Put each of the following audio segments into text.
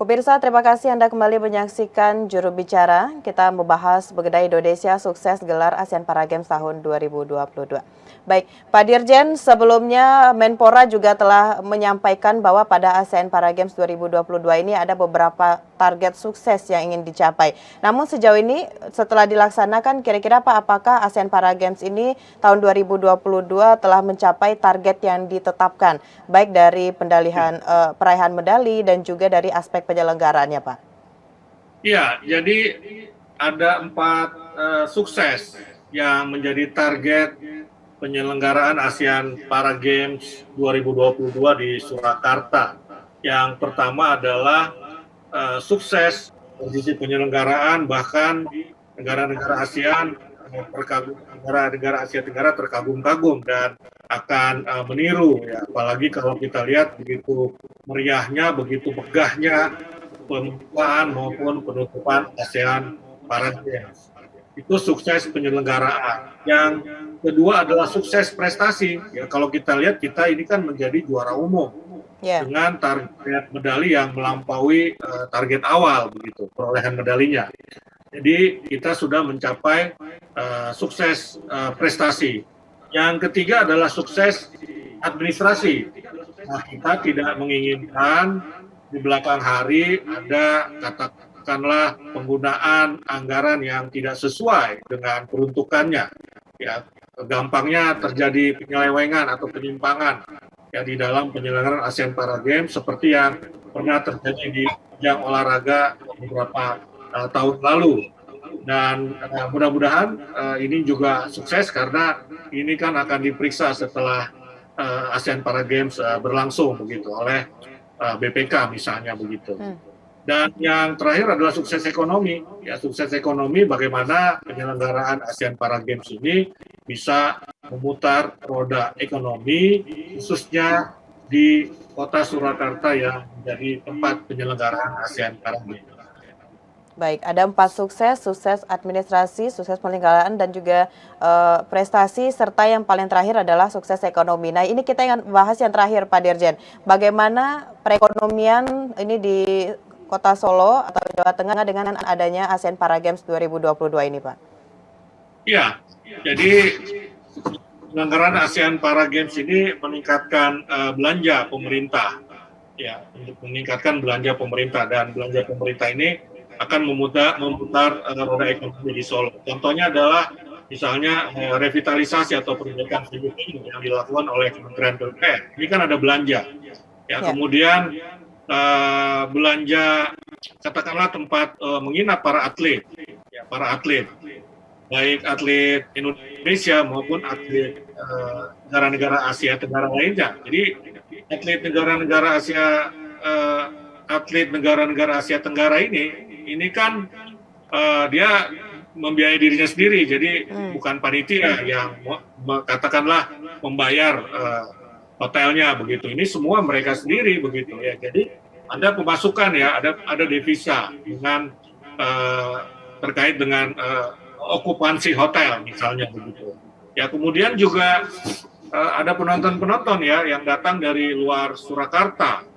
Pemirsa, terima kasih Anda kembali menyaksikan Juru Bicara. Kita membahas mengenai Indonesia sukses gelar ASEAN Para Games tahun 2022. Baik, Pak Dirjen, sebelumnya Menpora juga telah menyampaikan bahwa pada ASEAN Para Games 2022 ini ada beberapa target sukses yang ingin dicapai. Namun sejauh ini setelah dilaksanakan, kira-kira Pak, apakah ASEAN Para Games ini tahun 2022 telah mencapai target yang ditetapkan, baik dari peraihan medali dan juga dari aspek penyelenggaraannya, Pak? Iya, jadi ada 4 sukses yang menjadi target penyelenggaraan ASEAN Para Games 2022 di Surakarta. Yang pertama adalah sukses dari sisi penyelenggaraan, bahkan negara-negara ASEAN, negara-negara Asia Tenggara terkagum-kagum dan akan meniru, ya. Apalagi kalau kita lihat begitu meriahnya, begitu megahnya pembukaan maupun penutupan ASEAN Para Games. Itu sukses penyelenggaraan. Yang kedua adalah sukses prestasi. Ya, kalau kita lihat, kita ini kan menjadi juara umum dengan target medali yang melampaui target awal, begitu perolehan medalinya. Jadi kita sudah mencapai sukses prestasi. Yang ketiga adalah sukses administrasi. Nah, kita tidak menginginkan di belakang hari ada katakanlah penggunaan anggaran yang tidak sesuai dengan peruntukannya. Ya, gampangnya terjadi penyelewengan atau penyimpangan ya di dalam penyelenggaraan ASEAN Para Games seperti yang pernah terjadi di ajang olahraga beberapa tahun lalu. Dan mudah-mudahan ini juga sukses karena ini kan akan diperiksa setelah ASEAN Para Games berlangsung begitu oleh BPK misalnya begitu. Dan yang terakhir adalah sukses ekonomi. Ya, sukses ekonomi bagaimana penyelenggaraan ASEAN Para Games ini bisa memutar roda ekonomi khususnya di kota Surakarta yang menjadi tempat penyelenggaraan ASEAN Para Games. Baik, ada 4 sukses, sukses administrasi, sukses penyelenggaraan, dan juga prestasi, serta yang paling terakhir adalah sukses ekonomi. Nah, ini kita ingin bahas yang terakhir, Pak Dirjen. Bagaimana perekonomian ini di Kota Solo atau Jawa Tengah dengan adanya ASEAN Para Games 2022 ini, Pak? Iya, jadi penyelenggaraan ASEAN Para Games ini meningkatkan belanja pemerintah. Ya, untuk meningkatkan belanja pemerintah, dan belanja pemerintah ini akan memutar roda ekonomi di Solo. Contohnya adalah misalnya revitalisasi atau perbaikan fizik yang dilakukan oleh Kementerian PUPR. Ini kan ada belanja. Ya, kemudian belanja katakanlah tempat menginap para atlet. Ya, para atlet. Baik atlet Indonesia maupun atlet negara-negara Asia Tenggara lainnya. Jadi atlet negara-negara Asia Tenggara ini kan dia membiayai dirinya sendiri, jadi bukan panitia yang katakanlah membayar hotelnya begitu. Ini semua mereka sendiri begitu ya. Jadi ada pemasukan ya, ada devisa dengan terkait dengan okupansi hotel misalnya begitu. Ya, kemudian juga ada penonton-penonton ya yang datang dari luar Surakarta.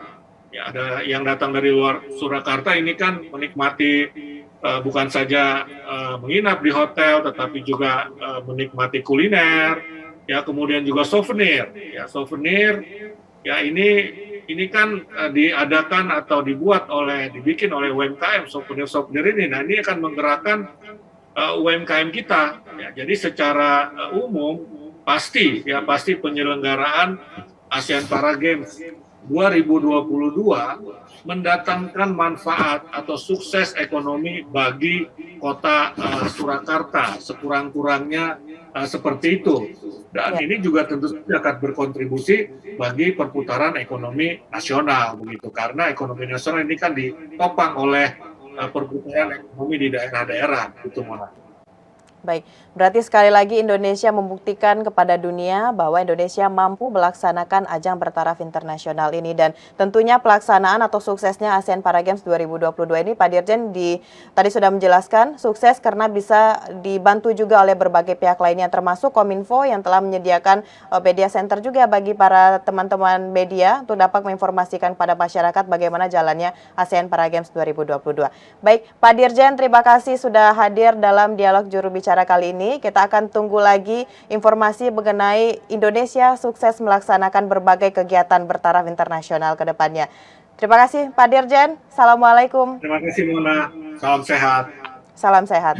Ya, ada yang datang dari luar Surakarta ini kan menikmati bukan saja menginap di hotel, tetapi juga menikmati kuliner, ya, kemudian juga souvenir. Ya, souvenir, ya ini kan diadakan atau dibikin oleh UMKM souvenir ini. Nah, ini akan menggerakkan UMKM kita. Ya, jadi secara umum pasti penyelenggaraan ASEAN Para Games 2022 mendatangkan manfaat atau sukses ekonomi bagi kota Surakarta sekurang-kurangnya seperti itu. Dan ini juga tentu saja akan berkontribusi bagi perputaran ekonomi nasional begitu, karena ekonomi nasional ini kan ditopang oleh perputaran ekonomi di daerah-daerah gitu, Mona. Baik, berarti sekali lagi Indonesia membuktikan kepada dunia bahwa Indonesia mampu melaksanakan ajang bertaraf internasional ini dan tentunya pelaksanaan atau suksesnya ASEAN Para Games 2022 ini Pak Dirjen tadi sudah menjelaskan sukses karena bisa dibantu juga oleh berbagai pihak lainnya termasuk Kominfo yang telah menyediakan media center juga bagi para teman-teman media untuk dapat menginformasikan pada masyarakat bagaimana jalannya ASEAN Para Games 2022. Baik, Pak Dirjen terima kasih sudah hadir dalam dialog juru bicara kali ini. Kita akan tunggu lagi informasi mengenai Indonesia sukses melaksanakan berbagai kegiatan bertaraf internasional ke depannya. Terima kasih Pak Dirjen. Assalamualaikum. Terima kasih Mona. Salam sehat. Salam sehat.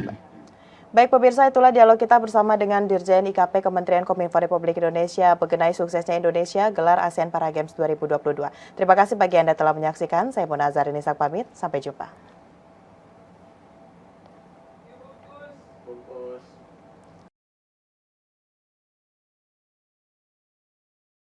Baik pemirsa, itulah dialog kita bersama dengan Dirjen IKP Kementerian Kominfo Republik Indonesia mengenai suksesnya Indonesia gelar ASEAN Para Games 2022. Terima kasih bagi Anda telah menyaksikan. Saya Mona Azharini pamit. Sampai jumpa.